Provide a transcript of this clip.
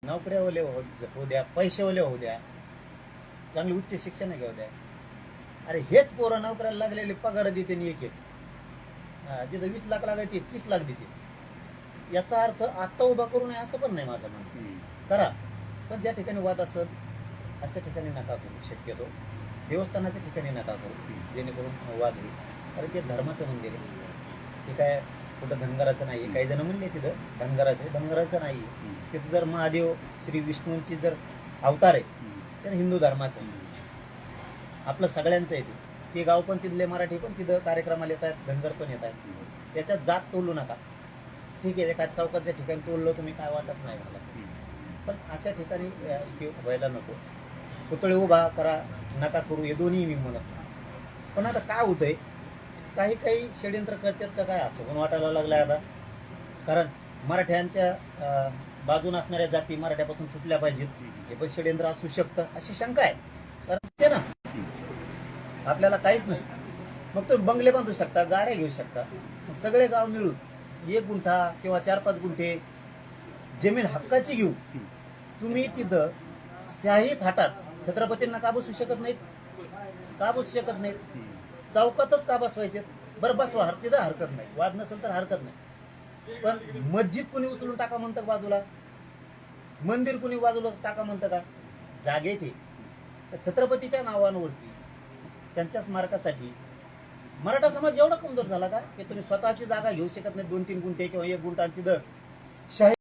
नोकऱ्यावाले होऊ द्या, पैशावाले होऊ द्या, चांगले उच्च शिक्षण घेऊ द्या. अरे हेच पोरं नोकऱ्याला लागलेले पगार देते एक एक. जिथं 20 लाख लागायचे 30 लाख देते. याचा अर्थ आत्ता उभा करू नये असं पण नाही माझं म्हणणं. करा, पण ज्या ठिकाणी वाद असेल अशा ठिकाणी नका करू. शक्यतो देवस्थानाच्या ठिकाणी नका करू, जेणेकरून वाद होईल. कारण ते धर्माचं मंदिर आहे. ते काय कुठं धनगराचं नाही. काही जण म्हणले तिथं धनगराचं आहे, धनगराचं नाही. तिथं जर महादेव श्री विष्णूंची जर अवतार आहे तर हिंदू धर्माचं आहे. आपलं सगळ्यांचं आहे ते गाव पण तिथले मराठी पण तिथं कार्यक्रमाला येत आहेत, धनगर पण येत आहेत. त्याच्यात जात तोलू नका. ठीक आहे, एका चौकातल्या ठिकाणी तोललो तुम्ही काय वाटत नाही मला, पण अशा ठिकाणी हे व्हायला नको. पुतळे उभा करा नका करू हे दोन्ही मी म्हणत नाही. पण आता काय होतंय, काही काही षडयंत्र करतात का काय असं पण वाटायला लागलंय आता. कारण मराठ्यांच्या बाजून असणाऱ्या जाती मराठ्यापासून तुटल्या पाहिजेत, हे पण षडयंत्र असू शकतं अशी शंका आहे. कारण ते ना आपल्याला काहीच नसतं. मग तुम्ही बंगले बांधू शकता, गाड्या घेऊ शकता, सगळे गाव मिळून 1 गुंठा किंवा 4-5 गुंठे जमीन हक्काची घेऊ. तुम्ही तिथं शाही थाटात छत्रपतींना का बसू शकत नाहीत? का बसू शकत नाहीत? चौकातच का बसवायचे? बरं बसवा, तिथं हरकत नाही, वाद नसेल तर हरकत नाही. पण मस्जिद कुणी उचलून टाका म्हणतं का बाजूला? मंदिर कुणी बाजूला टाका म्हणतं का? जागे ते छत्रपतीच्या नावांवरती त्यांच्या स्मारकासाठी मराठा समाज एवढा कमजोर झाला का की तुम्ही स्वतःची जागा घेऊ शकत नाही 2-3 गुंठे किंवा 1 गुंठा तिथं शाही